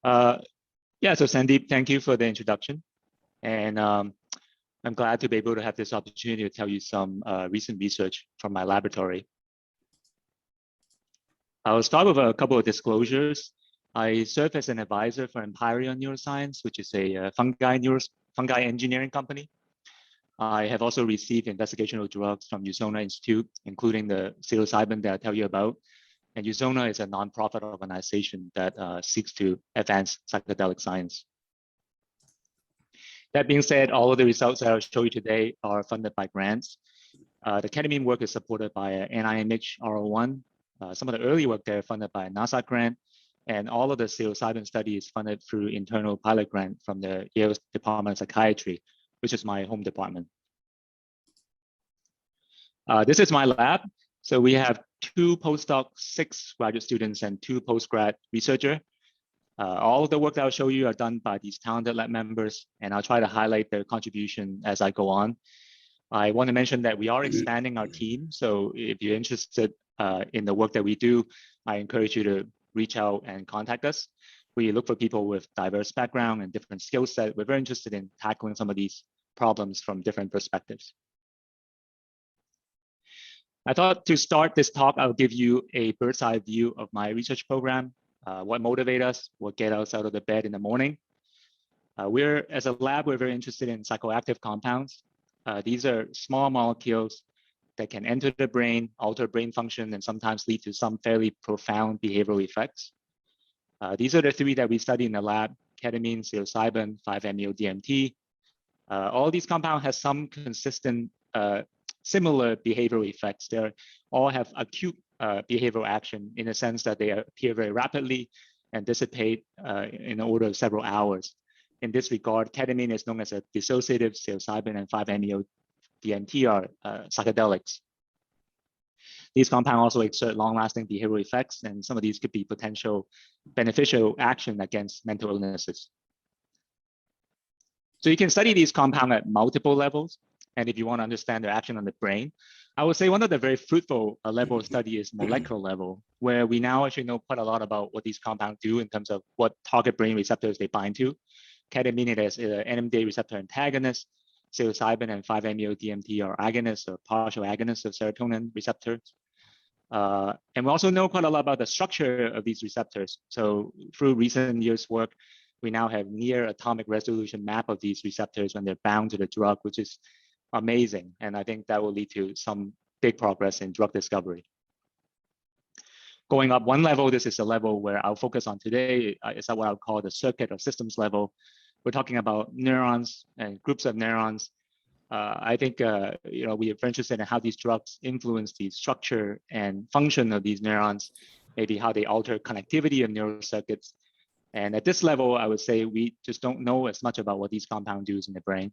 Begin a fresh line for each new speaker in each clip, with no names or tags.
Uh, yeah, so Sandeep, thank you for the introduction. And I'm glad to be able to have this opportunity to tell you some recent research from my laboratory. I'll start with a couple of disclosures. I serve as an advisor for Empyrean Neuroscience, which is a fungi engineering company. I have also received investigational drugs from Usona Institute, including the psilocybin that I'll tell you about. And Usona is a nonprofit organization that seeks to advance psychedelic science. That being said, all of the results that I'll show you today are funded by grants. The ketamine work is supported by NIMH R01. Some of the early work there funded by a NASA grant, and all of the psilocybin study is funded through internal pilot grant from the Yale Department of Psychiatry, which is my home department. This is my lab. So we have 2 postdoc, 6 graduate students, and 2 postgrad researchers. All of the work that I'll show you are done by these talented lab members, and I'll try to highlight their contribution as I go on. I want to mention that we are expanding our team. So if you're interested in the work that we do, I encourage you to reach out and contact us. We look for people with diverse background and different skill set. We're very interested in tackling some of these problems from different perspectives. I thought to start this talk, I'll give you a bird's eye view of my research program, what motivates us, what gets us out of the bed in the morning. As a lab, we're very interested in psychoactive compounds. These are small molecules that can enter the brain, alter brain function, and sometimes lead to some fairly profound behavioral effects. These are the 3 that we study in the lab: ketamine, psilocybin, 5-MeO-DMT. All these compounds have some consistent similar behavioral effects. They all have acute behavioral action in the sense that they appear very rapidly and dissipate in the order of several hours. In this regard, ketamine is known as a dissociative, psilocybin and 5-MeO-DMT are psychedelics. These compounds also exert long-lasting behavioral effects, and some of these could be potential beneficial action against mental illnesses. So you can study these compounds at multiple levels. And if you want to understand their action on the brain, I would say one of the very fruitful level of study is molecular level, where we now actually know quite a lot about what these compounds do in terms of what target brain receptors they bind to. Ketamine is an NMDA receptor antagonist. Psilocybin and 5-MeO-DMT are agonists or partial agonists of serotonin receptors. And we also know quite a lot about the structure of these receptors. So through recent years' work, we now have near atomic resolution map of these receptors when they're bound to the drug, which is amazing. And I think that will lead to some big progress in drug discovery. Going up one level, this is the level where I'll focus on today, is what I'll call the circuit or systems level. We're talking about neurons and groups of neurons. I think we are very interested in how these drugs influence the structure and function of these neurons, maybe how they alter connectivity of neural circuits. And at this level, I would say we just don't know as much about what these compounds do in the brain.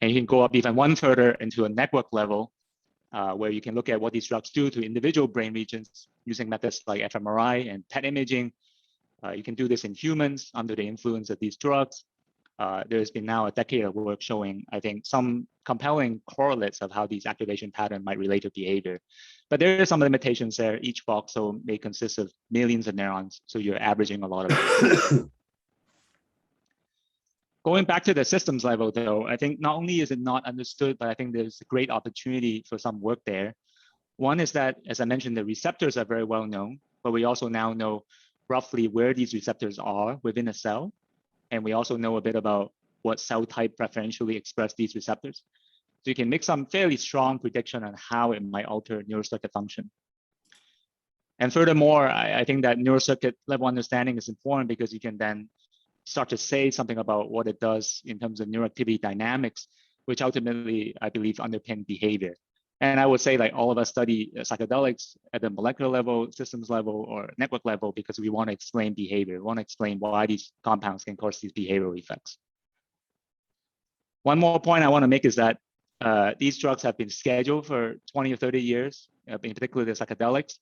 And you can go up even one further into a network level, where you can look at what these drugs do to individual brain regions using methods like fMRI and PET imaging. You can do this in humans under the influence of these drugs. There's been now a decade of work showing, I think, some compelling correlates of how these activation patterns might relate to behavior. But there are some limitations there. Each voxel may consist of millions of neurons, so you're averaging a lot of it. Going back to the systems level, though, I think not only is it not understood, but I think there's a great opportunity for some work there. One is that, as I mentioned, the receptors are very well known, but we also now know roughly where these receptors are within a cell. And we also know a bit about what cell type preferentially express these receptors. So you can make some fairly strong prediction on how it might alter neural circuit function. And furthermore, I think that neural circuit level understanding is important because you can then start to say something about what it does in terms of neuroactivity dynamics, which ultimately, I believe, underpin behavior. And I would say like all of us study psychedelics at the molecular level, systems level, or network level because we want to explain behavior. We want to explain why these compounds can cause these behavioral effects. One more point I want to make is that these drugs have been scheduled for 20 or 30 years, in particular the psychedelics.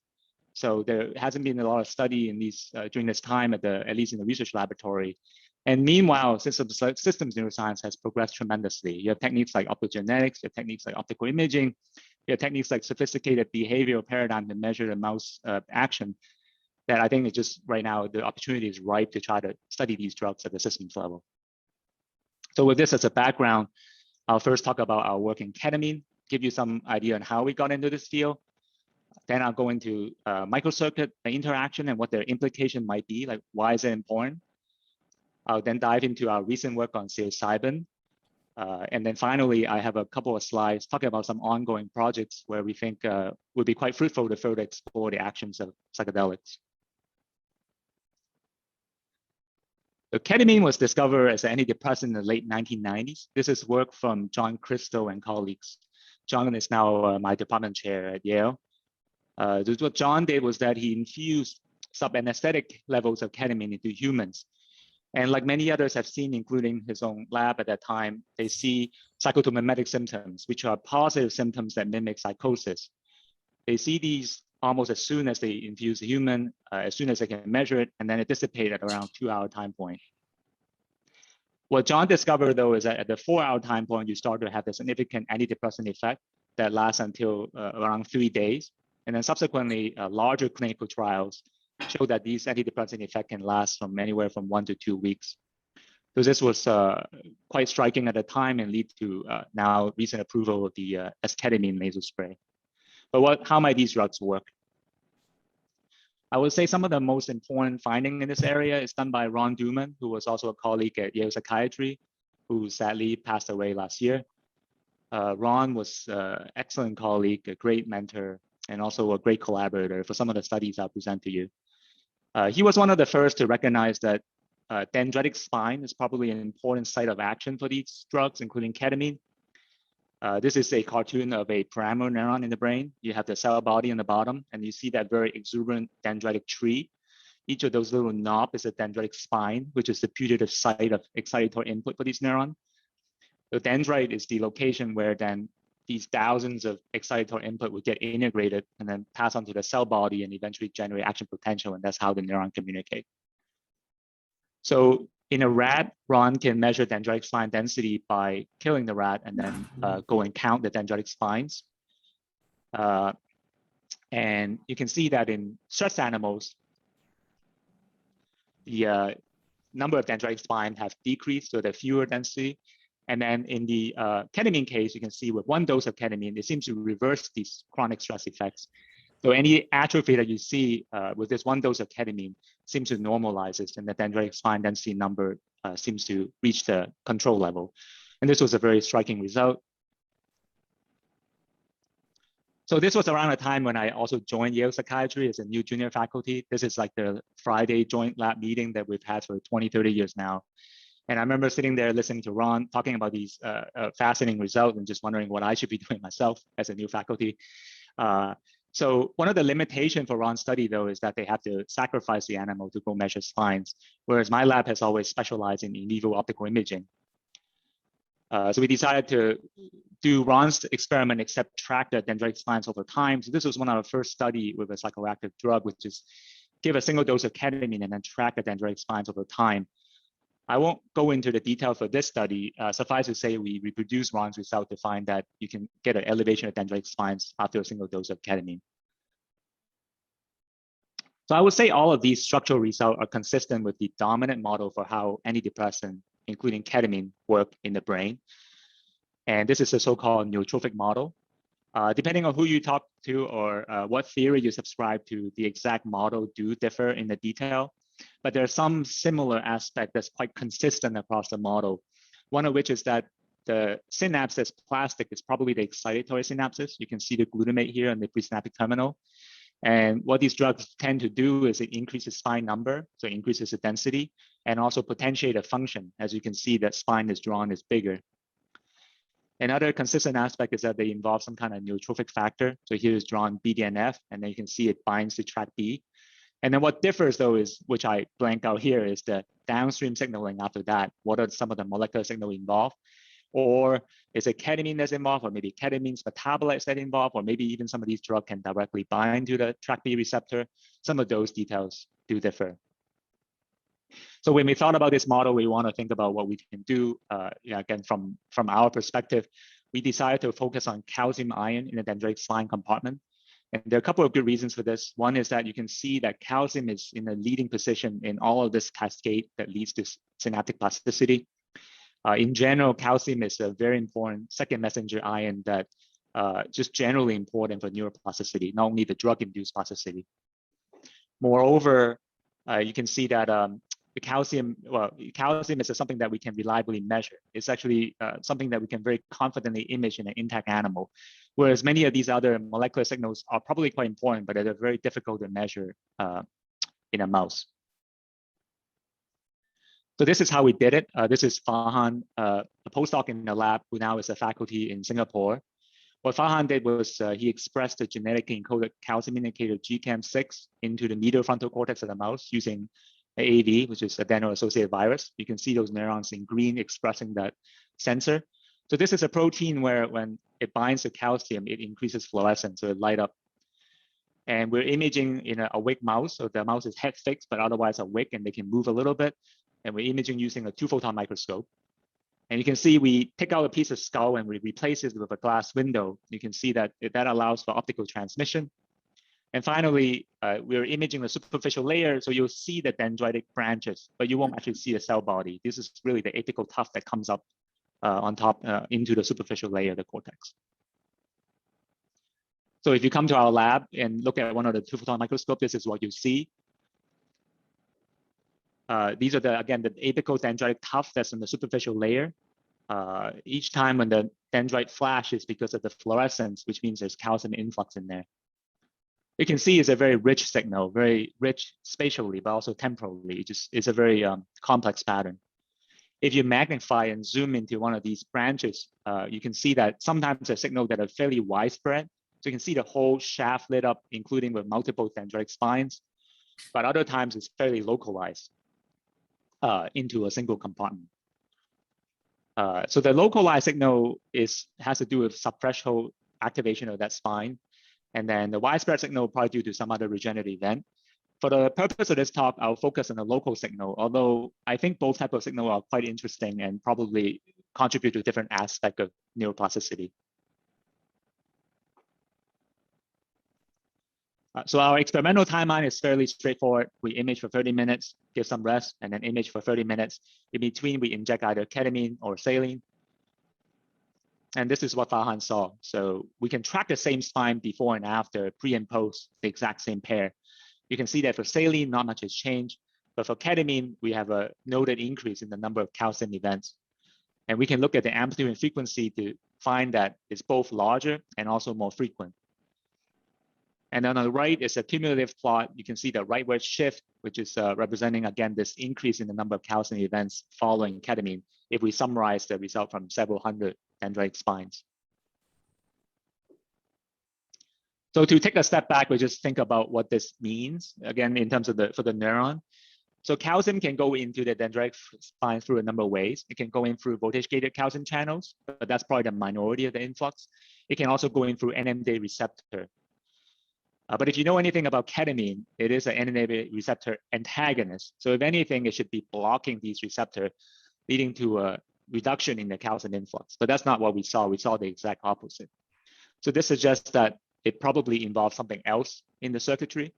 So there hasn't been a lot of study in these during this time at least in the research laboratory. And meanwhile, systems neuroscience has progressed tremendously. You have techniques like optogenetics, you have techniques like optical imaging, you have techniques like sophisticated behavioral paradigm to measure the mouse action. that I think it's just right now, the opportunity is ripe to try to study these drugs at the systems level. So with this as a background, I'll first talk about our work in ketamine, give you some idea on how we got into this field. Then I'll go into microcircuit interaction and what their implication might be, like why is it important? I'll then dive into our recent work on psilocybin. And then finally, I have a couple of slides talking about some ongoing projects where we think would be quite fruitful to further explore the actions of psychedelics. So ketamine was discovered as an antidepressant in the late 1990s. This is work from John Crystal and colleagues. John is now my department chair at Yale. What John did was that he infused sub-anesthetic levels of ketamine into humans. And like many others have seen, including his own lab at that time, they see psychotomimetic symptoms, which are positive symptoms that mimic psychosis. They see these almost as soon as they infuse the human, as soon as they can measure it, and then it dissipates at around 2-hour time point. What John discovered, though, is that at the 4-hour time point, you start to have a significant antidepressant effect that lasts until around 3 days. And then subsequently, larger clinical trials show that these antidepressant effect can last from anywhere from 1 to 2 weeks. So this was quite striking at the time and lead to now recent approval of the esketamine nasal spray. But how might these drugs work? I would say some of the most important finding in this area is done by Ron Duman, who was also a colleague at Yale Psychiatry, who sadly passed away last year. Ron was an excellent colleague, a great mentor, and also a great collaborator for some of the studies I'll present to you. He was one of the first to recognize that dendritic spine is probably an important site of action for these drugs, including ketamine. This is a cartoon of a pyramidal neuron in the brain. You have the cell body on the bottom, and you see that very exuberant dendritic tree. Each of those little knobs is a dendritic spine, which is the putative site of excitatory input for these neurons. The dendrite is the location where then these thousands of excitatory input would get integrated and then pass on to the cell body and eventually generate action potential, and that's how the neuron communicate. So in a rat, Ron can measure dendritic spine density by killing the rat and then go and count the dendritic spines. And you can see that in stress animals, the number of dendritic spines have decreased, so there's fewer density. And then in the ketamine case, you can see with 1 dose of ketamine, it seems to reverse these chronic stress effects. So any atrophy that you see with this 1 dose of ketamine seems to normalize this, and the dendritic spine density number seems to reach the control level. And this was a very striking result. So this was around a time when I also joined Yale Psychiatry as a new junior faculty. This is like the Friday joint lab meeting that we've had for 20, 30 years now. And I remember sitting there listening to Ron talking about these fascinating results and just wondering what I should be doing myself as a new faculty. So one of the limitations for Ron's study, though, is that they have to sacrifice the animal to go measure spines, whereas my lab has always specialized in vivo optical imaging. So we decided to do Ron's experiment, except track the dendritic spines over time. So this was one of our first study with a psychoactive drug, which is give a single dose of ketamine and then track the dendritic spines over time. I won't go into the detail for this study. Suffice to say, we reproduced Ron's result to find that you can get an elevation of dendritic spines after a single dose of ketamine. So I would say all of these structural results are consistent with the dominant model for how antidepressant, including ketamine, work in the brain. And this is a so-called neurotrophic model. Depending on who you talk to or what theory you subscribe to, the exact model do differ in the detail. But there's some similar aspect that's quite consistent across the model. One of which is that the synapse that's plastic is probably the excitatory synapses. You can see the glutamate here on the presynaptic terminal. And what these drugs tend to do is it increases spine number, so it increases the density, and also potentiate a function. As you can see, that spine is drawn is bigger. Another consistent aspect is that they involve some kind of neurotrophic factor. So here is drawn BDNF, and then you can see it binds to tract B. And then what differs, though, is, which I blank out here, is the downstream signaling after that. What are some of the molecular signals involved? Or is it ketamine that's involved, or maybe ketamine's metabolites that involved, or maybe even some of these drugs can directly bind to the tract B receptor? Some of those details do differ. So when we thought about this model, we want to think about what we can do. Again, from our perspective, we decided to focus on calcium ion in the dendritic spine compartment. And there are a couple of good reasons for this. One is that you can see that calcium is in a leading position in all of this cascade that leads to synaptic plasticity. In general, calcium is a very important second messenger ion that just generally important for neuroplasticity, not only the drug-induced plasticity. Moreover, you can see that the calcium is something that we can reliably measure. It's actually something that we can very confidently image in an intact animal, whereas many of these other molecular signals are probably quite important, but they're very difficult to measure in a mouse. So this is how we did it. This is Farhan, a postdoc in the lab who now is a faculty in Singapore. What Farhan did was he expressed the genetically encoded calcium indicator GCAM6 into the medial frontal cortex of the mouse using AAV, which is adeno-associated virus. You can see those neurons in green expressing that sensor. So this is a protein where when it binds to calcium, it increases fluorescence, so it light up. And we're imaging in an awake mouse, so the mouse is head fixed, but otherwise awake, and they can move a little bit. And we're imaging using a 2-photon microscope. And you can see we take out a piece of skull and we replace it with a glass window. You can see that that allows for optical transmission. And finally, we're imaging the superficial layer, so you'll see the dendritic branches, but you won't actually see the cell body. This is really the apical tuft that comes up on top into the superficial layer of the cortex. So if you come to our lab and look at one of the 2-photon microscope, this is what you see. These are again the apical dendritic tuft that's in the superficial layer. Each time when the dendrite flashes because of the fluorescence, which means there's calcium influx in there. You can see it's a very rich signal, very rich spatially, but also temporally. It's a very complex pattern. If you magnify and zoom into one of these branches, you can see that sometimes a signal that are fairly widespread. So you can see the whole shaft lit up, including with multiple dendritic spines, but other times it's fairly localized into a single compartment. So the localized signal has to do with subthreshold activation of that spine. And then the widespread signal probably due to some other regenerative event. For the purpose of this talk, I'll focus on the local signal, although I think both types of signal are quite interesting and probably contribute to different aspects of neuroplasticity. So our experimental timeline is fairly straightforward. We image for 30 minutes, give some rest, and then image for 30 minutes. In between, we inject either ketamine or saline. And this is what Farhan saw. So we can track the same spine before and after, pre and post, the exact same pair. You can see that for saline, not much has changed. But for ketamine, we have a noted increase in the number of calcium events. And we can look at the amplitude and frequency to find that it's both larger and also more frequent. And then on the right is a cumulative plot. You can see the rightward shift, which is representing, again, this increase in the number of calcium events following ketamine, if we summarize the result from several hundred dendritic spines. So to take a step back, we just think about what this means, again, in terms of for the neuron. So calcium can go into the dendritic spine through a number of ways. It can go in through voltage-gated calcium channels, but that's probably the minority of the influx. It can also go in through NMDA receptor. But if you know anything about ketamine, it is an NMDA receptor antagonist. So if anything, it should be blocking these receptors, leading to a reduction in the calcium influx. But that's not what we saw. We saw the exact opposite. So this suggests that it probably involves something else in the circuitry.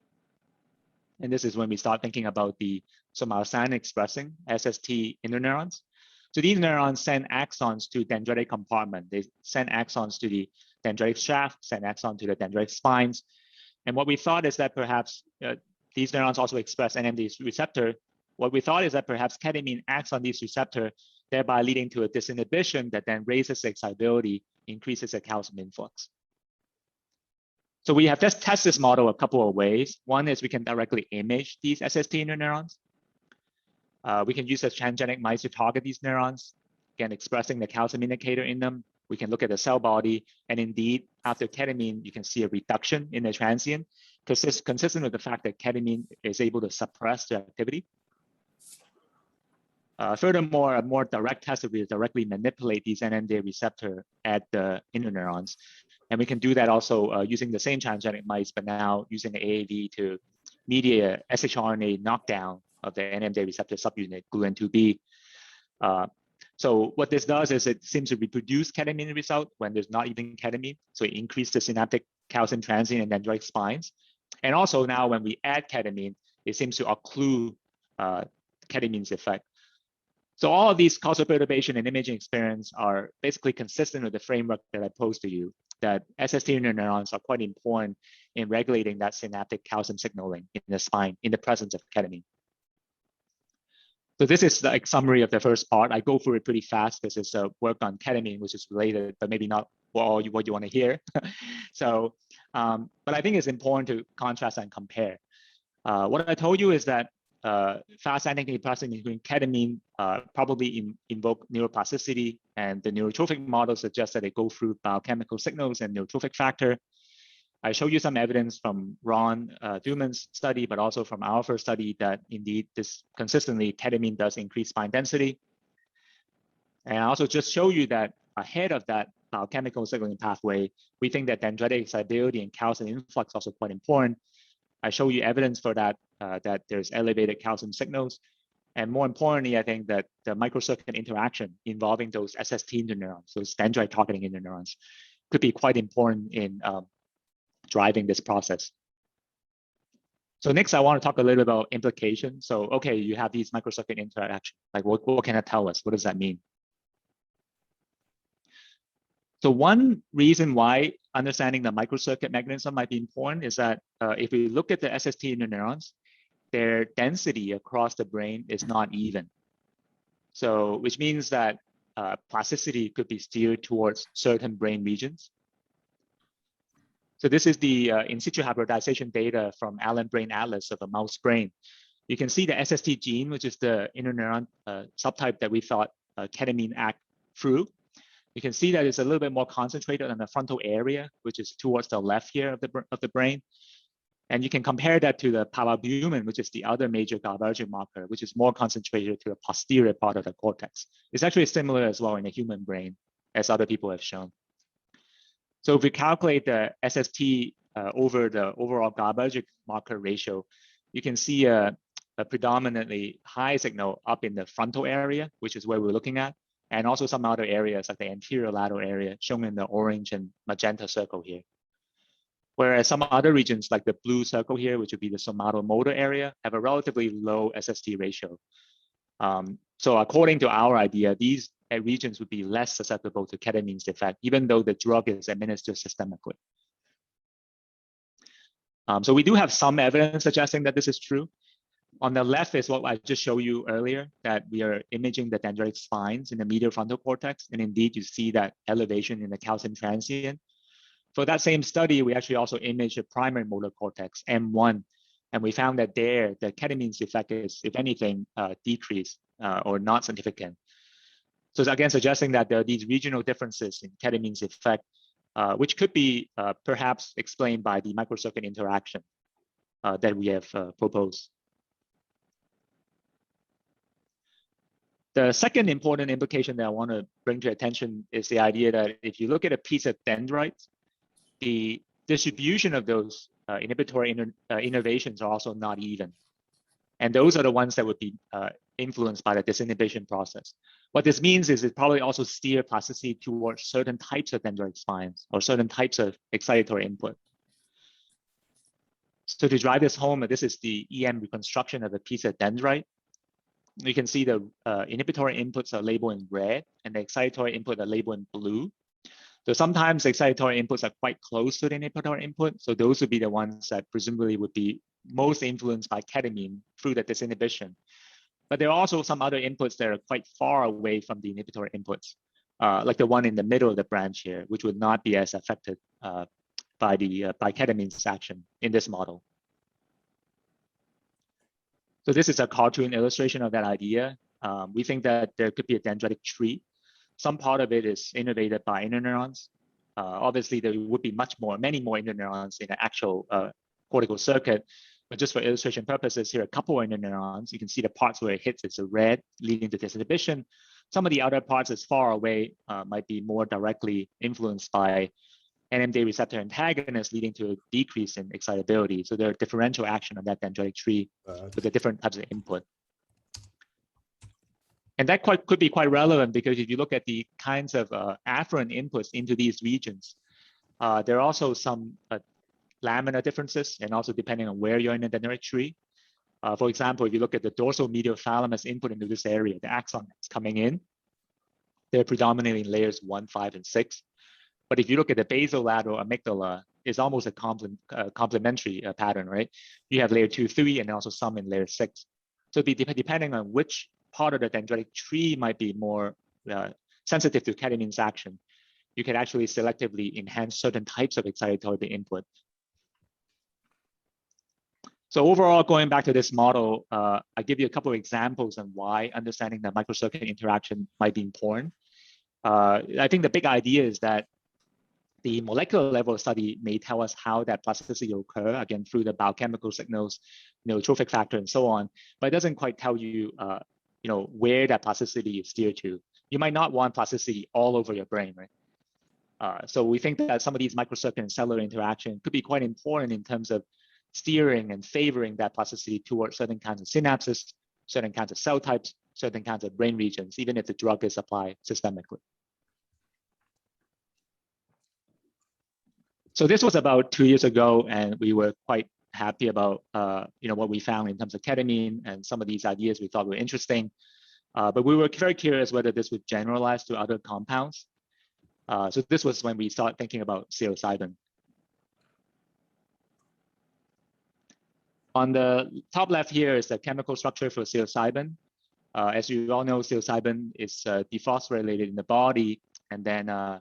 And this is when we start thinking about the somatostatin expressing SST interneurons. So these neurons send axons to dendritic compartment. They send axons to the dendritic shaft, send axon to the dendritic spines. And what we thought is that perhaps these neurons also express NMDA receptor. What we thought is that perhaps ketamine acts on these receptors, thereby leading to a disinhibition that then raises the excitability, increases the calcium influx. So we have just tested this model a couple of ways. One is we can directly image these SST interneurons. We can use a transgenic mice to target these neurons, again, expressing the calcium indicator in them. We can look at the cell body, and indeed, after ketamine, you can see a reduction in the transient, consistent with the fact that ketamine is able to suppress the activity. Furthermore, a more direct test will be to directly manipulate these NMDA receptor at the interneurons. And we can do that also using the same transgenic mice, but now using the AAV to mediate a shRNA knockdown of the NMDA receptor subunit, gluN2B. So what this does is it seems to reproduce ketamine result when there's not even ketamine. So it increases the synaptic calcium transient and dendritic spines. And also now when we add ketamine, it seems to occlude ketamine's effect. So all of these causal perturbation and imaging experience are basically consistent with the framework that I posed to you, that SST neurons are quite important in regulating that synaptic calcium signaling in the spine in the presence of ketamine. So this is the summary of the first part. I go through it pretty fast because it's a work on ketamine, which is related, but maybe not what you want to hear. So, but I think it's important to contrast and compare. What I told you is that fast antidepressant, including ketamine, probably invoke neuroplasticity, and the neurotrophic model suggests that they go through biochemical signals and neurotrophic factor. I showed you some evidence from Ron Duman's study, but also from our first study that indeed this consistently ketamine does increase spine density. And I also just show you that ahead of that biochemical signaling pathway, we think that dendritic excitability and calcium influx also quite important. I show you evidence for that, that there's elevated calcium signals. And more importantly, I think that the microcircuit interaction involving those SST interneurons, those dendrite targeting interneurons, could be quite important in driving this process. So next, I want to talk a little about implications. So, okay, you have these microcircuit interaction. Like, what can it tell us? What does that mean? So one reason why understanding the microcircuit mechanism might be important is that if we look at the SST interneurons, their density across the brain is not even. So, which means that plasticity could be steered towards certain brain regions. So this is the in situ hybridization data from Allen Brain Atlas of a mouse brain. You can see the SST gene, which is the interneuron subtype that we thought ketamine act through. You can see that it's a little bit more concentrated on the frontal area, which is towards the left here of the brain. And you can compare that to the paralbumin, which is the other major GABAergic marker, which is more concentrated to the posterior part of the cortex. It's actually similar as well in the human brain, as other people have shown. So if we calculate the SST over the overall GABAergic marker ratio, you can see a predominantly high signal up in the frontal area, which is where we're looking at, and also some other areas like the anterior lateral area shown in the orange and magenta circle here. Whereas some other regions like the blue circle here, which would be the somatomotor area, have a relatively low SST ratio. So according to our idea, these regions would be less susceptible to ketamine's effect, even though the drug is administered systemically. So we do have some evidence suggesting that this is true. On the left is what I just showed you earlier, that we are imaging the dendritic spines in the medial frontal cortex. And indeed, you see that elevation in the calcium transient. For that same study, we actually also imaged the primary motor cortex, M1, and we found that there, the ketamine's effect is, if anything, decreased or not significant. So again, suggesting that there are these regional differences in ketamine's effect, which could be perhaps explained by the microcircuit interaction that we have proposed. The second important implication that I want to bring to attention is the idea that if you look at a piece of dendrites, the distribution of those inhibitory innervations are also not even. And those are the ones that would be influenced by the disinhibition process. What this means is it probably also steer plasticity towards certain types of dendritic spines or certain types of excitatory input. So to drive this home, this is the EM reconstruction of a piece of dendrite. You can see the inhibitory inputs are labeled in red and the excitatory input are labeled in blue. So sometimes the excitatory inputs are quite close to the inhibitory input. So those would be the ones that presumably would be most influenced by ketamine through the disinhibition. But there are also some other inputs that are quite far away from the inhibitory inputs, like the one in the middle of the branch here, which would not be as affected by ketamine's action in this model. So this is a cartoon illustration of that idea. We think that there could be a dendritic tree. Some part of it is innervated by interneurons. Obviously, there would be many more interneurons in the actual cortical circuit. But just for illustration purposes, here are a couple of interneurons. You can see the parts where it hits, it's a red, leading to disinhibition. Some of the other parts as far away might be more directly influenced by NMDA receptor antagonists, leading to a decrease in excitability. So there are differential action on that dendritic tree with the different types of input. And that could be quite relevant because if you look at the kinds of afferent inputs into these regions, there are also some laminar differences, and also depending on where you're in the dendritic tree. For example, if you look at the dorsal medial thalamus input into this area, the axon that's coming in, they're predominantly in layers 1, 5, and 6. But if you look at the basolateral amygdala, it's almost a complementary pattern, right? You have layer 2, 3, and also some in layer 6. So depending on which part of the dendritic tree might be more sensitive to ketamine's action, you can actually selectively enhance certain types of excitatory input. So overall, going back to this model, I give you a couple of examples on why understanding the microcircuit interaction might be important. I think the big idea is that the molecular level study may tell us how that plasticity will occur, again, through the biochemical signals, neurotrophic factor, and so on, but it doesn't quite tell you, where that plasticity is steered to. You might not want plasticity all over your brain, right? So we think that some of these microcircuit and cellular interaction could be quite important in terms of steering and favoring that plasticity towards certain kinds of synapses, certain kinds of cell types, certain kinds of brain regions, even if the drug is applied systemically. So this was about 2 years ago, and we were quite happy about what we found in terms of ketamine, and some of these ideas we thought were interesting. But we were very curious whether this would generalize to other compounds. So this was when we started thinking about psilocybin. On the top left here is the chemical structure for psilocybin. As you all know, psilocybin is dephosphorylated in the body and then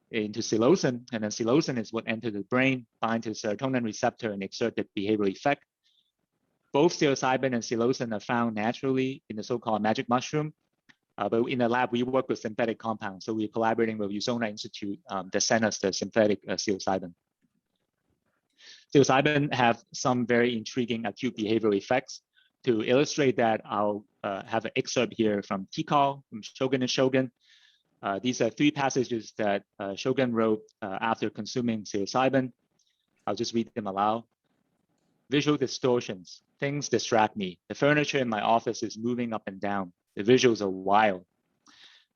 into psilocin, and then psilocin is what enters the brain, binds to the serotonin receptor, and exert the behavioral effect. Both psilocybin and psilocin are found naturally in the so-called magic mushroom, but in the lab we work with synthetic compounds. So we're collaborating with Usona Institute that sent us the synthetic psilocybin. Psilocybin have some very intriguing acute behavioral effects. To illustrate that, I'll have an excerpt here from Tikal, from Shogun and Shogun. These are 3 passages that Shogun wrote after consuming psilocybin. I'll just read them aloud. Visual distortions. Things distract me. The furniture in my office is moving up and down. The visuals are wild.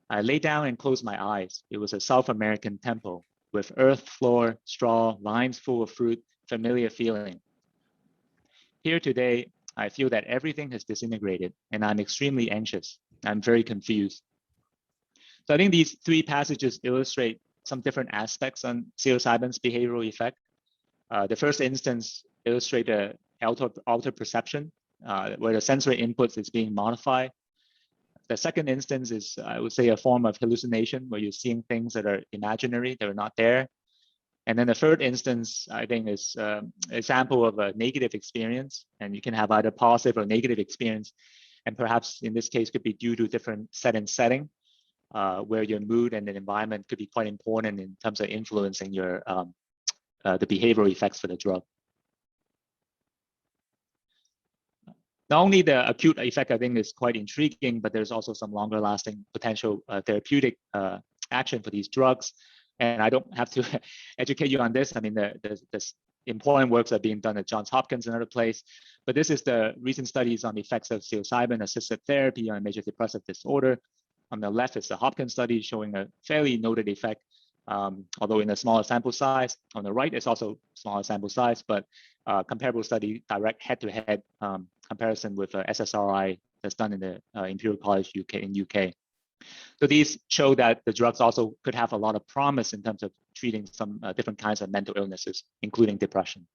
I lay down and closed my eyes. It was a South American temple with earth floor, straw, lines full of fruit, familiar feeling. Here today, I feel that everything has disintegrated and I'm extremely anxious. I'm very confused. So I think these 3 passages illustrate some different aspects on psilocybin's behavioral effect. The first instance illustrates the altered perception, where the sensory inputs is being modified. The second instance is, I would say, a form of hallucination, where you're seeing things that are imaginary, that are not there. And then the third instance, I think, is an example of a negative experience, and you can have either positive or negative experience, and perhaps in this case could be due to different setting, where your mood and the environment could be quite important in terms of influencing your the behavioral effects for the drug. Not only the acute effect, I think, is quite intriguing, but there's also some longer-lasting potential therapeutic action for these drugs. And I don't have to educate you on this. I mean, the important works are being done at Johns Hopkins and other place. But this is the recent studies on the effects of psilocybin-assisted therapy on major depressive disorder. On the left is the Hopkins study showing a fairly noted effect, although in a smaller sample size. On the right is also smaller sample size, but comparable study, direct head-to-head comparison with SSRI that's done in the Imperial College in UK. So these show that the drugs also could have a lot of promise in terms of treating some different kinds of mental illnesses, including depression.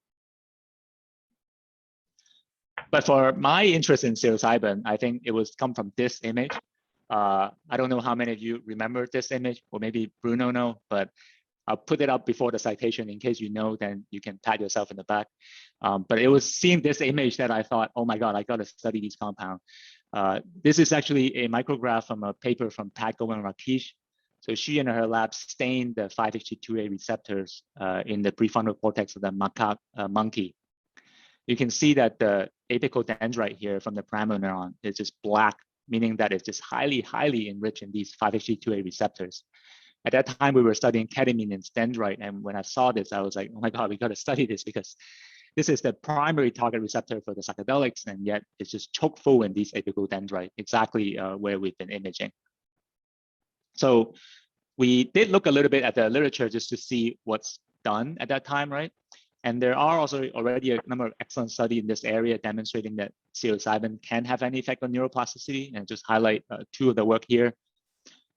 But for my interest in psilocybin, I think it was come from this image. I don't know how many of you remember this image, or maybe Bruno know, but I'll put it up before the citation in case you know, then you can pat yourself in the back. But it was seeing this image that I thought, oh my God, I got to study these compounds. This is actually a micrograph from a paper from Pat Goh and Rakesh. So she and her lab stained the 5-HT2A receptors in the prefrontal cortex of the macaque monkey. You can see that the apical dendrite here from the pyramidal neuron is just black, meaning that it's just highly, highly enriched in these 5-HT2A receptors. At that time, we were studying ketamine and dendrite, and when I saw this, I was like, oh my God, we got to study this, because this is the primary target receptor for the psychedelics, and yet it's just chock full in these apical dendrite, exactly where we've been imaging. So we did look a little bit at the literature just to see what's done at that time, right? And there are also already a number of excellent studies in this area demonstrating that psilocybin can have an effect on neuroplasticity, and just highlight two of the work here.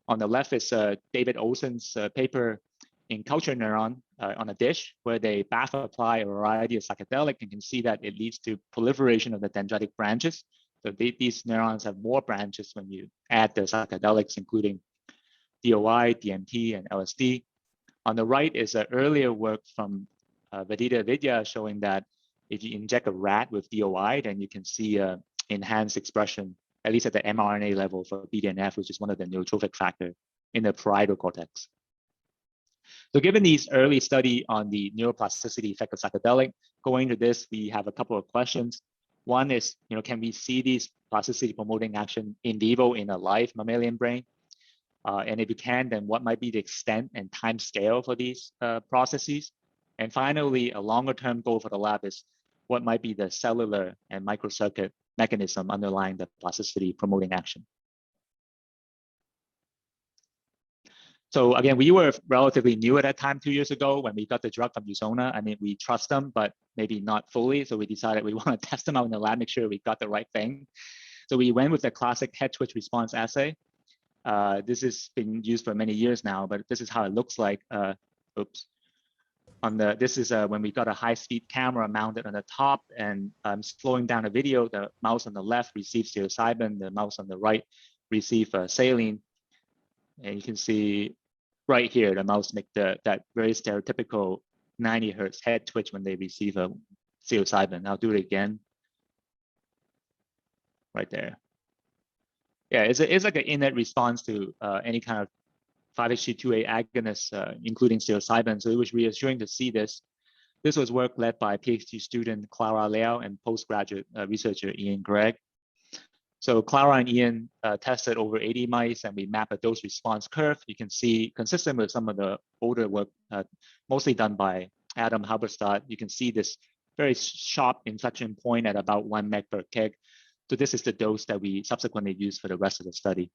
On the left is David Olson's paper in culture neuron on a dish, where they bath apply a variety of psychedelic, and can see that it leads to proliferation of the dendritic branches. So these neurons have more branches when you add the psychedelics, including DOI, DMT, and LSD. On the right is an earlier work from Vedita Vidya showing that if you inject a rat with DOI, then you can see enhanced expression, at least at the mRNA level, for BDNF, which is one of the neurotrophic factors in the parietal cortex. So given these early study on the neuroplasticity effect of psychedelic, going to this, we have a couple of questions. One is, can we see these plasticity promoting action in vivo in a live mammalian brain? And if you can, then what might be the extent and time scale for these processes? And finally, a longer term goal for the lab is what might be the cellular and microcircuit mechanism underlying the plasticity promoting action. So again, we were relatively new at that time 2 years ago when we got the drug from Usona. I mean, we trust them, but maybe not fully. So we decided we want to test them out in the lab, make sure we got the right thing. So we went with the classic head twitch response assay. This has been used for many years now, but this is how it looks like. Oops. This is when we got a high-speed camera mounted on the top, and slowing down the video. The mouse on the left receives psilocybin, the mouse on the right receives saline. And you can see right here, the mouse make that very stereotypical 90 hertz head twitch when they receive a psilocybin. I'll do it again. Right there. Yeah, it's like an innate response to any kind of 5-HT2A agonist, including psilocybin. So it was reassuring to see this. This was work led by PhD student Clara Liao and postgraduate researcher Ian Gregg. So Clara and Ian tested over 80 mice, and we mapped a dose response curve. You can see, consistent with some of the older work, mostly done by Adam Halberstadt, you can see this very sharp inflection point at about 1 mg per kg. So this is the dose that we subsequently used for the rest of the study.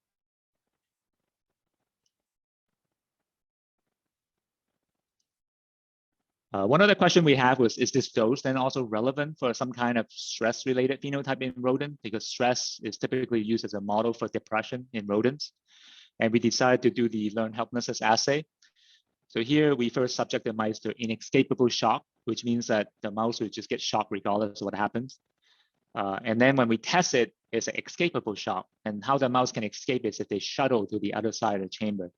One other question we have was, is this dose then also relevant for some kind of stress-related phenotype in rodent? Because stress is typically used as a model for depression in rodents. And we decided to do the learned helplessness assay. So here we first subjected mice to inescapable shock, which means that the mouse would just get shocked regardless of what happens. And then when we test it, it's an escapable shock. And how the mouse can escape is if they shuttle to the other side of the chamber.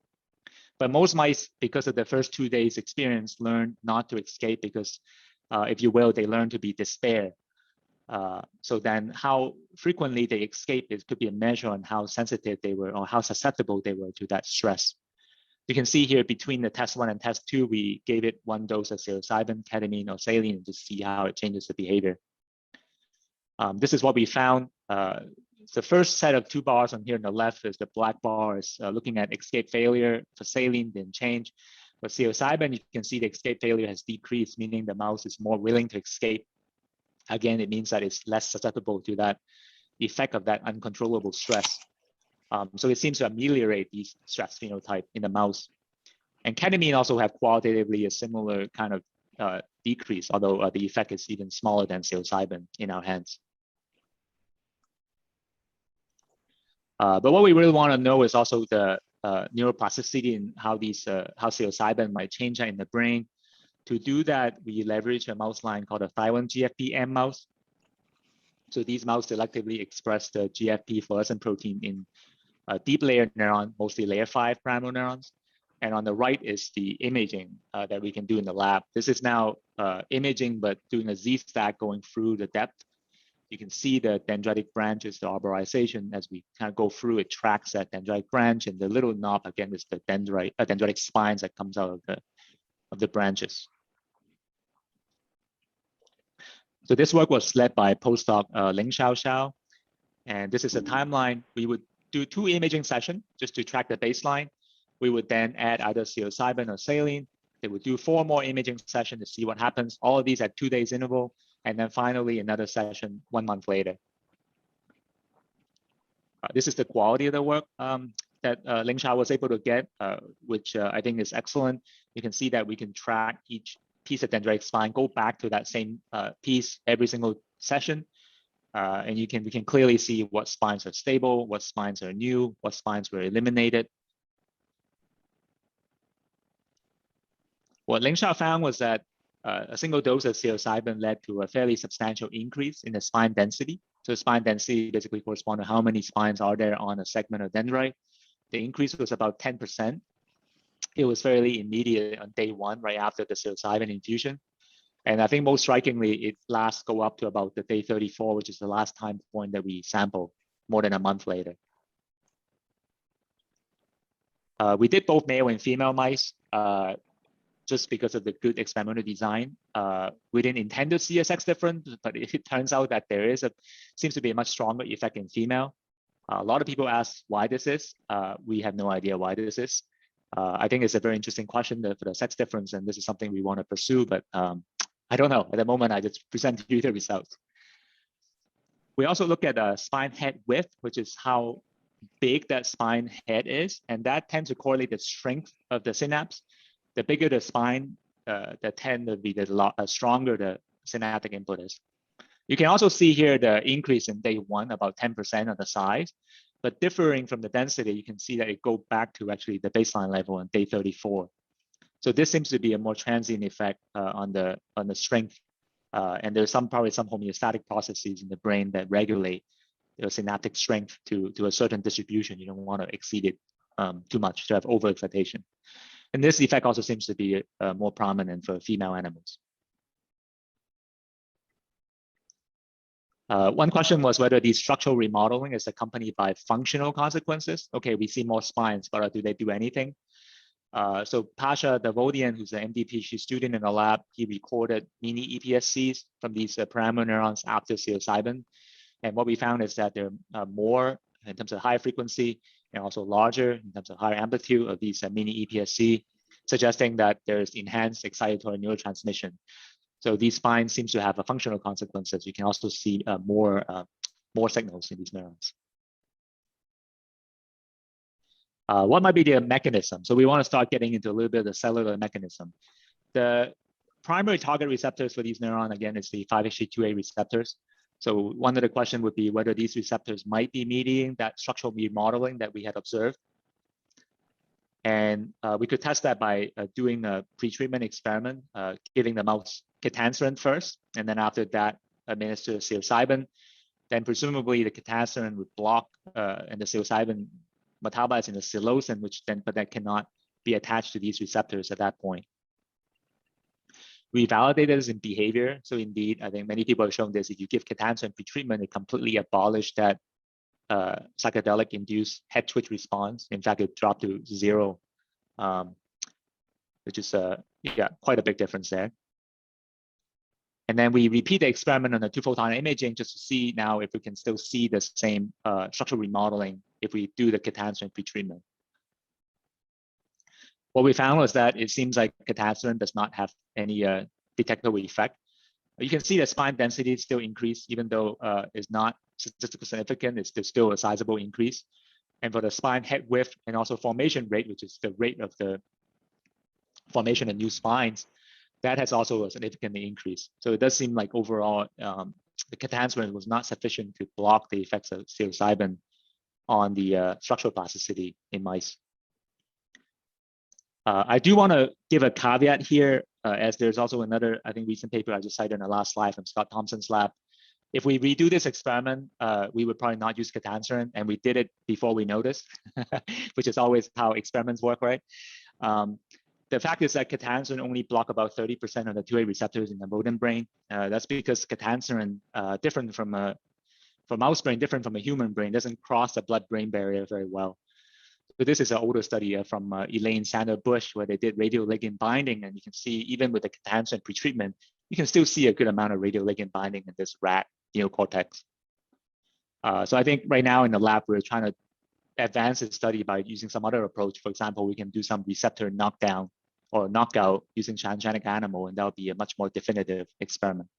But most mice, because of the first 2 days experience, learn not to escape because, if you will, they learn to be despair. So then how frequently they escape, it could be a measure on how sensitive they were or how susceptible they were to that stress. You can see here between the test 1 and test 2, we gave it 1 dose of psilocybin, ketamine, or saline to see how it changes the behavior. This is what we found. The first set of 2 bars on here on the left is the black bar is looking at escape failure. For saline, didn't change. For psilocybin, you can see the escape failure has decreased, meaning the mouse is more willing to escape. Again, it means that it's less susceptible to that effect of that uncontrollable stress. So it seems to ameliorate these stress phenotype in the mouse. And ketamine also have qualitatively a similar kind of decrease, although the effect is even smaller than psilocybin in our hands. But what we really want to know is also the neuroplasticity and how how psilocybin might change that in the brain. To do that, we leverage a mouse line called a Thywan GFP-M mouse. So these mouse selectively express the GFP fluorescent protein in deep layer neuron, mostly layer 5 pyramidal neurons. And on the right is the imaging that we can do in the lab. This is now imaging, but doing a Z-stack going through the depth. You can see the dendritic branches, the arborization, as we kind of go through, it tracks that dendritic branch, and the little knob, again, is the dendritic spines that comes out of the branches. So this work was led by postdoc Ling Xiao, and this is a timeline. We would do 2 imaging sessions just to track the baseline. We would then add either psilocybin or saline. They would do 4 more imaging sessions to see what happens. All of these at 2 days interval. And then finally, another session 1 month later. This is the quality of the work that Ling Xiao was able to get, which I think is excellent. You can see that we can track each piece of dendritic spine, go back to that same piece every single session. And we can clearly see what spines are stable, what spines are new, what spines were eliminated. What Lingsha found was that a single dose of psilocybin led to a fairly substantial increase in the spine density. So spine density basically corresponds to how many spines are there on a segment of dendrite. The increase was about 10%. It was fairly immediate on day one, right after the psilocybin infusion. And I think most strikingly, it lasts go up to about the day 34, which is the last time point that we sampled more than a month later. We did both male and female mice just because of the good experimental design. We didn't intend to see a sex difference, but it turns out that there seems to be a much stronger effect in female. A lot of people ask why this is. We have no idea why this is. I think it's a very interesting question for the sex difference, and this is something we want to pursue, but I don't know. At the moment, I just present you the results. We also look at spine head width, which is how big that spine head is, and that tends to correlate the strength of the synapse. The bigger the spine, the tend to be the stronger the synaptic input is. You can also see here the increase in day one, about 10% of the size, but differing from the density, you can see that it goes back to actually the baseline level on day 34. So this seems to be a more transient effect on the strength, and there's probably some homeostatic processes in the brain that regulate the synaptic strength to a certain distribution. You don't want to exceed it too much to have overexcitation. And this effect also seems to be more prominent for female animals. One question was whether the structural remodeling is accompanied by functional consequences. Okay, we see more spines, but do they do anything? So Pasha Davodian, who's an MD PhD student in the lab, he recorded mini EPSCs from these pyramidal neurons after psilocybin. And what we found is that they're more in terms of high frequency and also larger in terms of higher amplitude of these mini EPSC, suggesting that there's enhanced excitatory neurotransmission. So these spines seems to have a functional consequences. You can also see more signals in these neurons. What might be the mechanism? So we want to start getting into a little bit of the cellular mechanism. The primary target receptors for these neurons, again, is the 5-HT2A receptors. So one of the questions would be whether these receptors might be mediating that structural remodeling that we had observed. And we could test that by doing a pretreatment experiment, giving the mouse ketanserin first, and then after that, administer psilocybin. Then presumably the ketanserin would block and the psilocybin metabolized in the psilocin, but that cannot be attached to these receptors at that point. We validated this in behavior. So indeed, I think many people have shown this. If you give ketanserin pretreatment, it completely abolished that psychedelic-induced head twitch response. In fact, it dropped to 0, which is quite a big difference there. And then we repeat the experiment on the 2-photon imaging just to see now if we can still see the same structural remodeling if we do the ketanserin pretreatment. What we found was that it seems like ketanserin does not have any detectable effect. You can see the spine density still increase, even though it's not statistically significant, it's still a sizable increase. And for the spine head width and also formation rate, which is the rate of the formation of new spines, that has also a significantly increased. So it does seem like overall, the ketanserin was not sufficient to block the effects of psilocybin on the structural plasticity in mice. I do want to give a caveat here, as there's also another, I think, recent paper I just cited in the last slide from Scott Thompson's lab. If we redo this experiment, we would probably not use ketanserin, and we did it before we noticed, which is always how experiments work, right? The fact is that ketanserin only block about 30% of the 2A receptors in the rodent brain. That's because ketanserin, different from a mouse brain, different from a human brain, doesn't cross the blood-brain barrier very well. So this is an older study from Elaine Sander-Bush, where they did radioligand binding, and you can see even with the ketanserin pretreatment, you can still see a good amount of radioligand binding in this rat neocortex. So I think right now in the lab, we're trying to advance this study by using some other approach. For example, we can do some receptor knockdown or knockout using transgenic animal, and that would be a much more definitive experiment.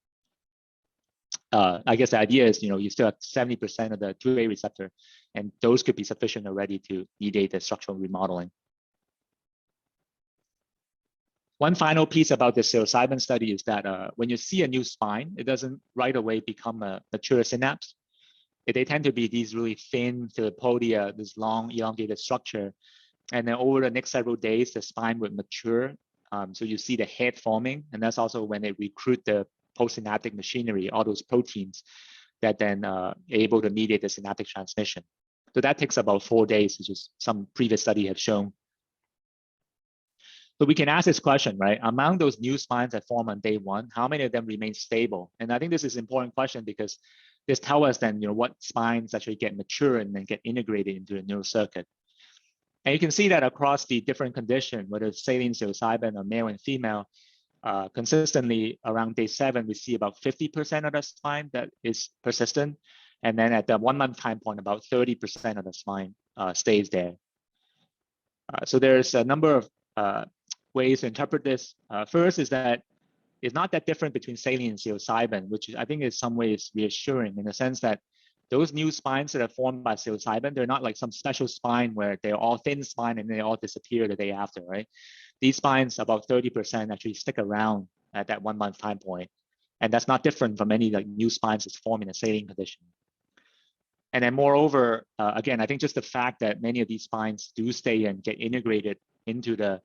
I guess the idea is, you still have 70% of the 2A receptor, and those could be sufficient already to mediate the structural remodeling. One final piece about the psilocybin study is that when you see a new spine, it doesn't right away become a mature synapse. They tend to be these really thin filopodia, this long elongated structure. And then over the next several days, the spine would mature. So you see the head forming, and that's also when they recruit the postsynaptic machinery, all those proteins that then are able to mediate the synaptic transmission. So that takes about 4 days, which is some previous study have shown. So we can ask this question, right? Among those new spines that form on day 1, how many of them remain stable? And I think this is an important question because this tells us then, what spines actually get mature and then get integrated into the neural circuit. And you can see that across the different conditions, whether it's saline, psilocybin, or male and female, consistently around day 7, we see about 50% of the spine that is persistent. And then at the 1 month time point, about 30% of the spine stays there. So there's a number of ways to interpret this. First is that it's not that different between saline and psilocybin, which I think in some ways reassuring in the sense that those new spines that are formed by psilocybin, they're not like some special spine where they're all thin spine and they all disappear the day after, right? These spines, about 30% actually stick around at that 1 month time point. And that's not different from any like new spines that's formed in a saline condition. And then moreover, again, I think just the fact that many of these spines do stay and get integrated into the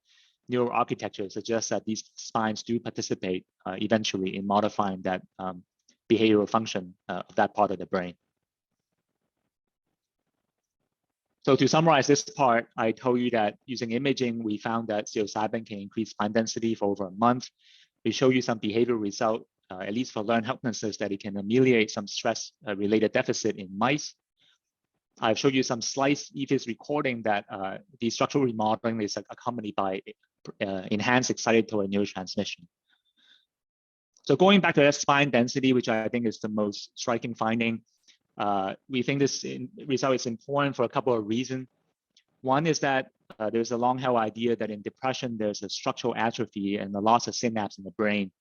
neural architecture suggests that these spines do participate eventually in modifying that behavioral function of that part of the brain. So to summarize this part, I told you that using imaging, we found that psilocybin can increase spine density for over a month. We show you some behavioral result, at least for learned helplessness, that it can ameliorate some stress-related deficit in mice. I've showed you some slice EFIS recording that the structural remodeling is accompanied by enhanced excitatory neurotransmission. So going back to that spine density, which I think is the most striking finding, we think this result is important for a couple of reasons. One is that there's a long-held idea that in depression, there's a structural atrophy and the loss of synapse in the brain.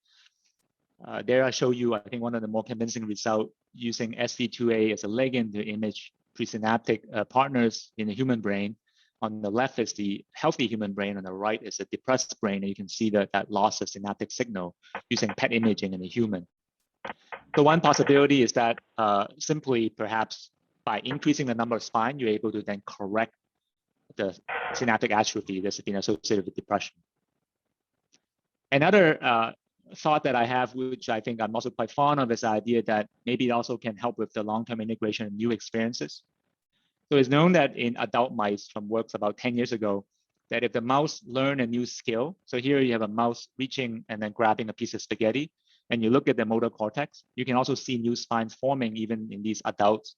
There I show you, I think, one of the more convincing results using SV2A as a ligand to image presynaptic partners in the human brain. On the left is the healthy human brain, on the right is a depressed brain, and you can see that loss of synaptic signal using PET imaging in the human. So one possibility is that simply perhaps by increasing the number of spine, you're able to then correct the synaptic atrophy that's been associated with depression. Another thought that I have, which I think I'm also quite fond of, is the idea that maybe it also can help with the long-term integration of new experiences. So it's known that in adult mice from works about 10 years ago, that if the mouse learn a new skill, so here you have a mouse reaching and then grabbing a piece of spaghetti, and you look at the motor cortex, you can also see new spines forming even in these adults.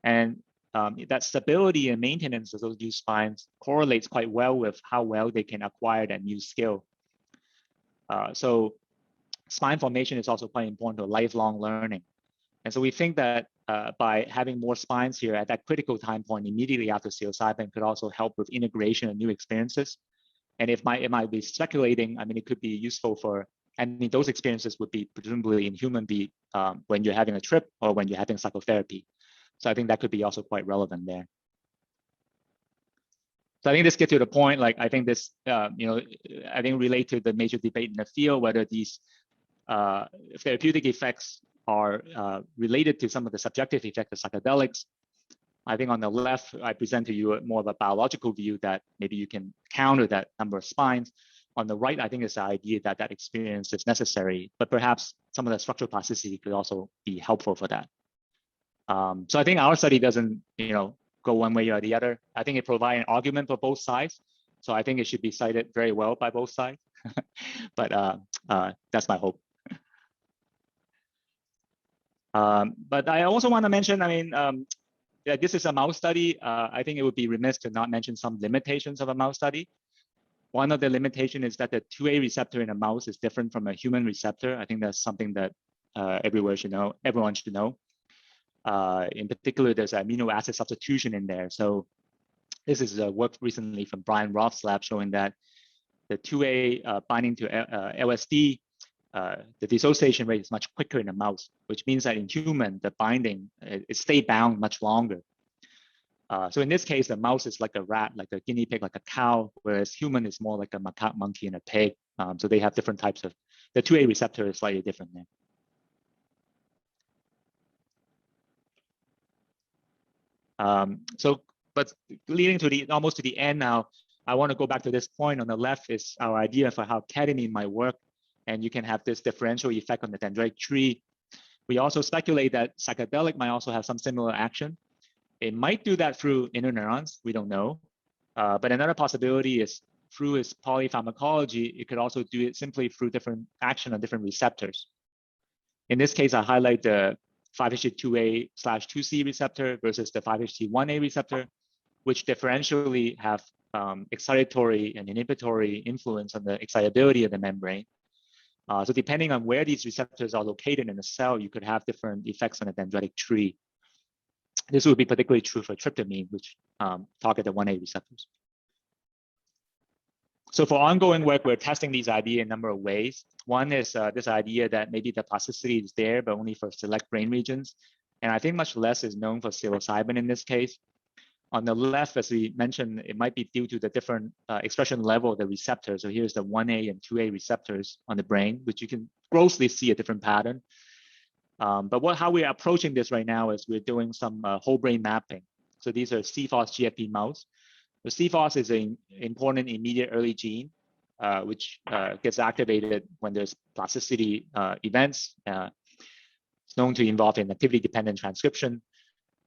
And that stability and maintenance of those new spines correlates quite well with how well they can acquire that new skill. So spine formation is also quite important to lifelong learning. And so we think that by having more spines here at that critical time point immediately after psilocybin could also help with integration of new experiences. And it might be speculating, I mean, it could be useful for, I mean, those experiences would be presumably in human when you're having a trip or when you're having psychotherapy. So I think that could be also quite relevant there. So I think this gets to the point, like, I think this, I think relate to the major debate in the field, whether these therapeutic effects are related to some of the subjective effects of psychedelics. I think on the left, I present to you more of a biological view that maybe you can counter that number of spines. On the right, I think it's the idea that that experience is necessary, but perhaps some of the structural plasticity could also be helpful for that. So I think our study doesn't, go one way or the other. I think it provides an argument for both sides. So I think it should be cited very well by both sides. But that's my hope. But I also want to mention, I mean, that this is a mouse study. I think it would be remiss to not mention some limitations of a mouse study. One of the limitations is that the 2A receptor in a mouse is different from a human receptor. I think that's something that everyone should know. In particular, there's amino acid substitution in there. So this is a work recently from Brian Roth's lab showing that the 2A binding to LSD, the dissociation rate is much quicker in a mouse, which means that in human, the binding, it stay bound much longer. So in this case, the mouse is like a rat, like a guinea pig, like a cow, whereas human is more like a macaque, monkey, and a pig, So they have different types of, the 2A receptor is slightly different there. But leading to almost to the end now, I want to go back to this point on the left is our idea for how ketamine might work. And you can have this differential effect on the dendritic tree. We also speculate that psychedelic might also have some similar action. It might do that through interneurons, we don't know. But another possibility is through its polypharmacology, it could also do it simply through different action on different receptors. In this case, I highlight the 5-HT2A/2C receptor versus the 5-HT1A receptor, which differentially have excitatory and inhibitory influence on the excitability of the membrane. So depending on where these receptors are located in the cell, you could have different effects on the dendritic tree. This would be particularly true for tryptamine, which target the 1A receptors. So for ongoing work, we're testing these ideas in a number of ways. One is this idea that maybe the plasticity is there, but only for select brain regions. And I think much less is known for psilocybin in this case. On the left, as we mentioned, it might be due to the different expression level of the receptors. So here's the 1A and 2A receptors on the brain, which you can grossly see a different pattern. But how we're approaching this right now is we're doing some whole brain mapping. So these are CFOS GFP mouse. The CFOS is an important immediate early gene, which gets activated when there's plasticity events. It's known to involve in activity-dependent transcription.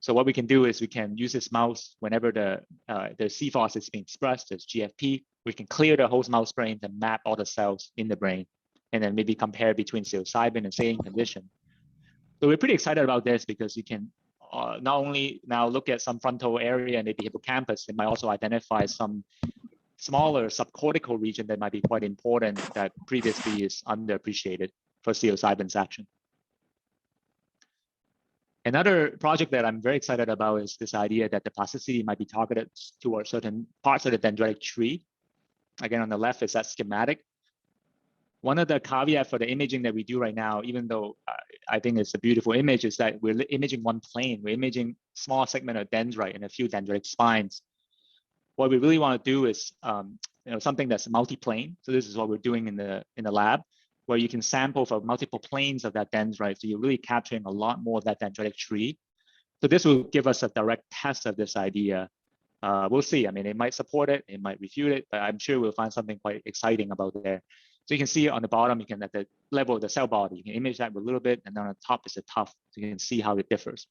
So what we can do is we can use this mouse whenever the CFOS is being expressed as GFP. We can clear the host mouse brain to map all the cells in the brain, and then maybe compare between psilocybin and same condition. So we're pretty excited about this because you can not only now look at some frontal area and maybe hippocampus, it might also identify some smaller subcortical region that might be quite important that previously is underappreciated for psilocybin's action. Another project that I'm very excited about is this idea that the plasticity might be targeted towards certain parts of the dendritic tree. Again, on the left is that schematic. One of the caveats for the imaging that we do right now, even though I think it's a beautiful image, is that we're imaging one plane. We're imaging small segment of dendrite and a few dendritic spines. What we really want to do is something that's multi-plane. So this is what we're doing in the lab, where you can sample for multiple planes of that dendrite. So you're really capturing a lot more of that dendritic tree. So this will give us a direct test of this idea. We'll see. I mean, it might support it, it might refute it, but I'm sure we'll find something quite exciting about there. So you can see on the bottom, you can at the level of the cell body, you can image that a little bit, and then on the top is the tuft. So you can see how it differs.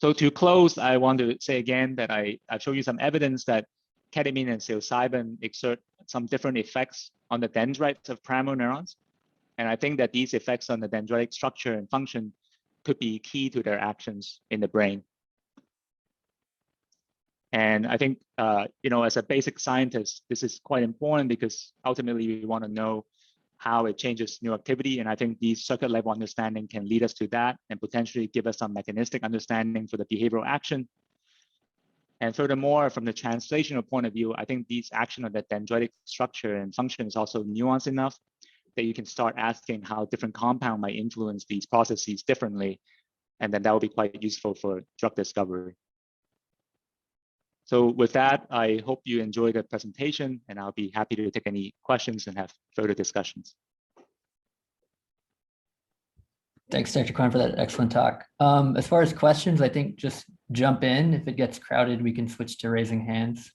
So to close, I want to say again that I've shown you some evidence that ketamine and psilocybin exert some different effects on the dendrites of pyramidal neurons. And I think that these effects on the dendritic structure and function could be key to their actions in the brain. And I think, as a basic scientist, this is quite important because ultimately we want to know how it changes neuroactivity. And I think these circuit level understanding can lead us to that and potentially give us some mechanistic understanding for the behavioral action. And furthermore, from the translational point of view, I think these action of the dendritic structure and function is also nuanced enough that you can start asking how different compound might influence these processes differently. And then that will be quite useful for drug discovery. So with that, I hope you enjoyed the presentation, and I'll be happy to take any questions and have further discussions.
Thanks, Dr. Kwan, for that excellent talk. As far as questions, I think just jump in. If it gets crowded, we can switch to raising hands.